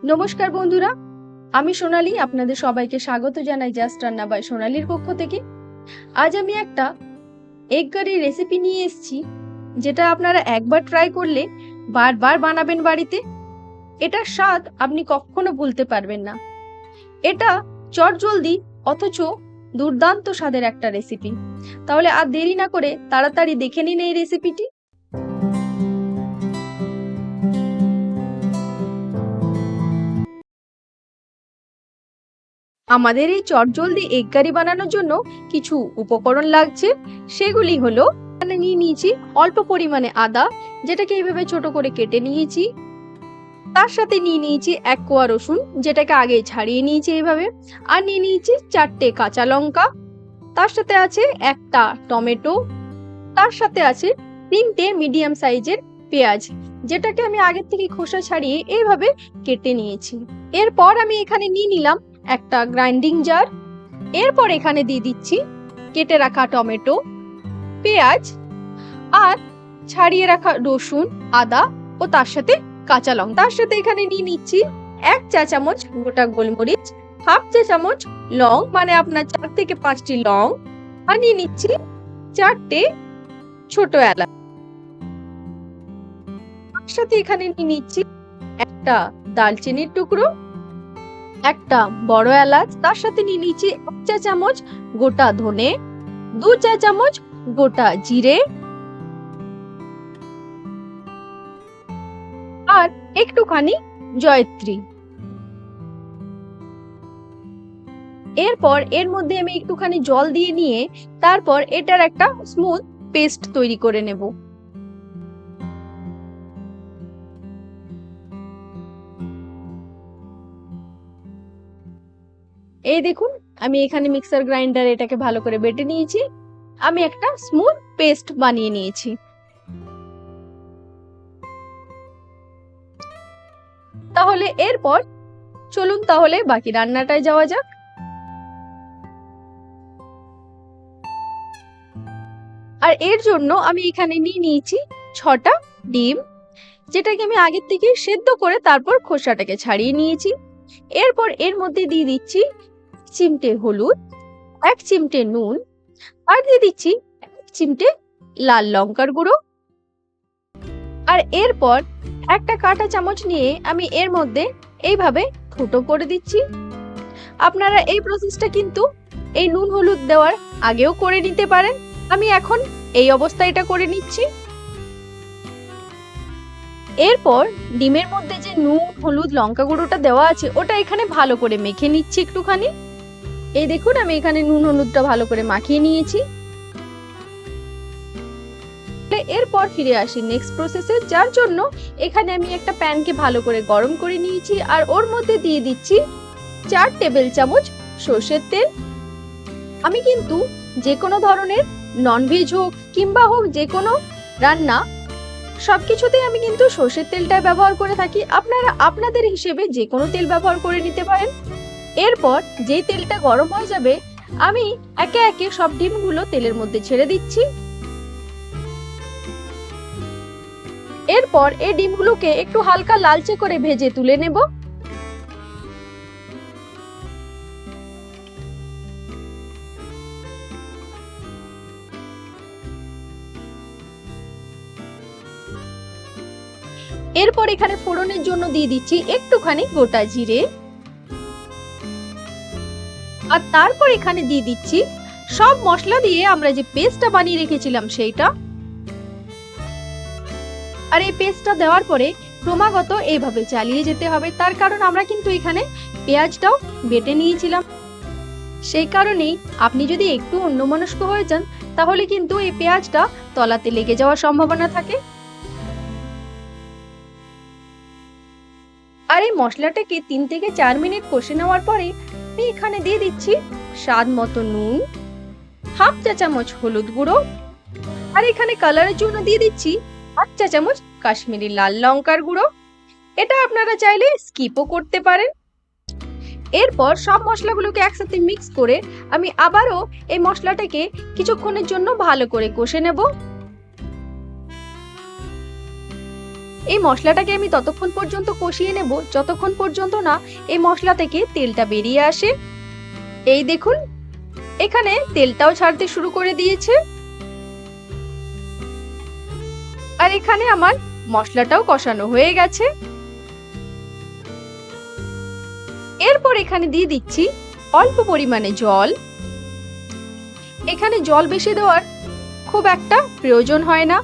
নমস্কার বন্ধুরা, আমি সোনালী। আপনাদের সবাইকে স্বাগত জানাই জাস্ট রান্না বাই সোনালীর পক্ষ থেকে। আজ আমি একটা এগ কারি রেসিপি নিয়ে এসেছি, যেটা আপনারা একবার ট্রাই করলে বারবার বানাবেন বাড়িতে। এটার স্বাদ আপনি কখনো ভুলতে পারবেন না। এটা চটজলদি অথচ দুর্দান্ত স্বাদের একটা রেসিপি। তাহলে আর দেরি না করে তাড়াতাড়ি দেখে নিন এই রেসিপিটি। আমাদের এই চটজলদি এগ কারি বানানোর জন্য কিছু উপকরণ লাগছে। সেগুলি হলো, এখানে নিয়ে নিয়েছি অল্প পরিমাণে আদা, যেটাকে এইভাবে ছোট করে কেটে নিয়েছি। তার সাথে নিয়ে নিয়েছি 1 কোয়া রসুন, যেটাকে আগে ছাড়িয়ে নিয়েছি এইভাবে। আর নিয়ে নিয়েছি 4টে কাঁচা লঙ্কা। তার সাথে আছে একটা টমেটো। তার সাথে আছে 3টে মিডিয়াম সাইজের পেঁয়াজ, যেটাকে আমি আগের থেকে খোসা ছাড়িয়ে এইভাবে কেটে নিয়েছি। এরপর আমি এখানে নিয়ে নিলাম একটা গ্রাইন্ডিং জার। এরপর এখানে দিয়ে দিচ্ছি কেটে রাখা টমেটো, পেঁয়াজ আর ছাড়িয়ে রাখা রসুন, আদা ও তার সাথে কাঁচা লঙ্কা। তার সাথে এখানে নিয়ে নিচ্ছি 1 চা চামচ গোটা গোলমরিচ, হাফ চা চামচ লং, মানে আপনার 4 থেকে 5টি লং, আর নিয়ে নিচ্ছি 4টে ছোট এলাচ। তার সাথে এখানে নিয়ে নিচ্ছি একটা দারচিনির টুকরো, একটা বড় এলাচ। তার সাথে নিয়ে নিচ্ছি 1 চা চামচ গোটা ধনে, 2 চা চামচ গোটা জিরে আর একটুখানি জয়ত্রী। এরপর এর মধ্যে আমি একটুখানি জল দিয়ে নিয়ে তারপর এটার একটা স্মুথ পেস্ট তৈরি করে নেব। এই দেখুন, আমি এখানে মিক্সার গ্রাইন্ডার এটাকে ভালো করে বেটে নিয়েছি। আমি একটা স্মুথ পেস্ট বানিয়ে নিয়েছি। তাহলে এরপর চলুন তাহলে বাকি রান্নাটায় যাওয়া যাক। আর এর জন্য আমি এখানে নিয়ে নিয়েছি 6টা ডিম, যেটাকে আমি আগের থেকে সেদ্ধ করে তারপর খোসাটাকে ছাড়িয়ে নিয়েছি। এরপর এর মধ্যে দিয়ে দিচ্ছি 1 চিমটে হলুদ, 1 চিমটে নুন, আর দিয়ে দিচ্ছি 1 চিমটে লাল লঙ্কার গুঁড়ো। আর এরপর একটা কাঁটা চামচ নিয়ে আমি এর মধ্যে এইভাবে ফুটো করে দিচ্ছি। আপনারা এই প্রসেসটা কিন্তু এই নুন হলুদ দেওয়ার আগেও করে নিতে পারেন। আমি এখন এই অবস্থায় এটা করে নিচ্ছি। এরপর ডিমের মধ্যে যে নুন হলুদ লঙ্কা গুঁড়োটা দেওয়া আছে ওটা এখানে ভালো করে মেখে নিচ্ছি একটুখানি। এই দেখুন, আমি এখানে নুন হলুদটা ভালো করে মাখিয়ে নিয়েছি। এরপর ফিরে আসি নেক্সট প্রসেসে, যার জন্য এখানে আমি একটা প্যানকে ভালো করে গরম করে নিয়েছি আর ওর মধ্যে দিয়ে দিচ্ছি 4 টেবিল চামচ সর্ষের তেল। আমি কিন্তু যে কোনো ধরনের ননভেজ হোক কিংবা হোক যে কোনো রান্না, সবকিছুতেই আমি কিন্তু সর্ষের তেলটা ব্যবহার করে থাকি। আপনারা আপনাদের হিসেবে যে কোনো তেল ব্যবহার করে নিতে পারেন। এরপর যে তেলটা গরম হয়ে যাবে, আমি একে একে সব ডিমগুলো তেলের মধ্যে ছেড়ে দিচ্ছি। এরপর এই ডিমগুলোকে একটু হালকা লালচে করে ভেজে তুলে নেব। এরপর এখানে ফোড়নের জন্য দিয়ে দিচ্ছি একটুখানি গোটা জিরে, আর তারপর এখানে দিয়ে দিচ্ছি সব মশলা দিয়ে আমরা যে পেস্টটা বানিয়ে রেখেছিলাম সেইটা। আর এই পেস্টটা দেওয়ার পরে ক্রমাগত এইভাবে চালিয়ে যেতে হবে, তার কারণ আমরা কিন্তু এখানে পেঁয়াজটাও বেটে নিয়েছিলাম। সেই কারণেই আপনি যদি একটু অন্যমনস্ক হয়ে যান, তাহলে কিন্তু এই পেঁয়াজটা তলাতে লেগে যাওয়ার সম্ভাবনা থাকে। আর এই মশলাটাকে 3 থেকে 4 মিনিট কষে নেওয়ার পরে আমি এখানে দিয়ে দিচ্ছি স্বাদ মতো নুন, হাফ চা চামচ হলুদ গুঁড়ো, আর এখানে কালারের জন্য দিয়ে দিচ্ছি 1 চা চামচ কাশ্মীরি লাল লঙ্কার গুঁড়ো। এটা আপনারা চাইলে স্কিপও করতে পারেন। এরপর সব মশলাগুলোকে একসাথে মিক্স করে আমি আবারও এই মশলাটাকে কিছুক্ষণের জন্য ভালো করে কষে নেব। এই মশলাটাকে আমি ততক্ষণ পর্যন্ত কষিয়ে নেব যতক্ষণ পর্যন্ত না এই মশলা থেকে তেলটা বেরিয়ে আসে। এই দেখুন, এখানে তেলটাও ছাড়তে শুরু করে দিয়েছে। আর এখানে আমার মশলাটাও কষানো হয়ে গেছে। এরপর এখানে দিয়ে দিচ্ছি অল্প পরিমাণে জল। এখানে জল বেশি দেওয়ার খুব একটা প্রয়োজন হয় না।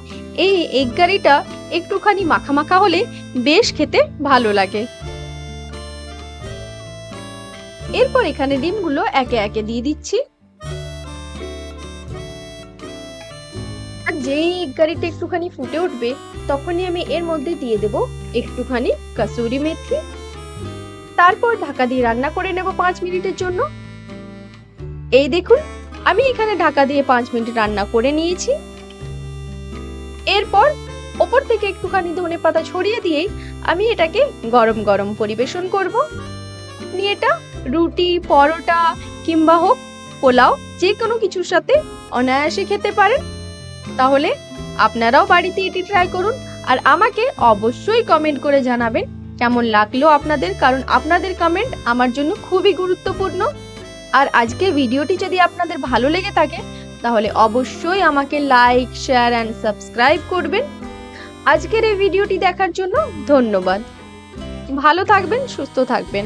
এই এগ কারিটা একটুখানি মাখা মাখা হলে বেশ খেতে ভালো লাগে। এরপর এখানে ডিমগুলো একে একে দিয়ে দিচ্ছি। আর যেই এগ কারিটা একটুখানি ফুটে উঠবে তখনই আমি এর মধ্যে দিয়ে দেব একটুখানি কাসুরি মেথি। তারপর ঢাকা দিয়ে রান্না করে নেব 5 মিনিটের জন্য। এই দেখুন, আমি এখানে ঢাকা দিয়ে 5 মিনিট রান্না করে নিয়েছি। এরপর ওপর থেকে একটুখানি ধনেপাতা ছড়িয়ে দিয়ে আমি এটাকে গরম গরম পরিবেশন করব। আপনি এটা রুটি, পরোটা কিংবা হোক পোলাও, যে কোনো কিছুর সাথে অনায়াসে খেতে পারেন। তাহলে আপনারাও বাড়িতে এটি ট্রাই করুন আর আমাকে অবশ্যই কমেন্ট করে জানাবেন কেমন লাগলো আপনাদের, কারণ আপনাদের কমেন্ট আমার জন্য খুবই গুরুত্বপূর্ণ। আর আজকের ভিডিওটি যদি আপনাদের ভালো লেগে থাকে তাহলে অবশ্যই আমাকে লাইক, শেয়ার অ্যান্ড সাবস্ক্রাইব করবেন। আজকের এই ভিডিওটি দেখার জন্য ধন্যবাদ। ভালো থাকবেন, সুস্থ থাকবেন।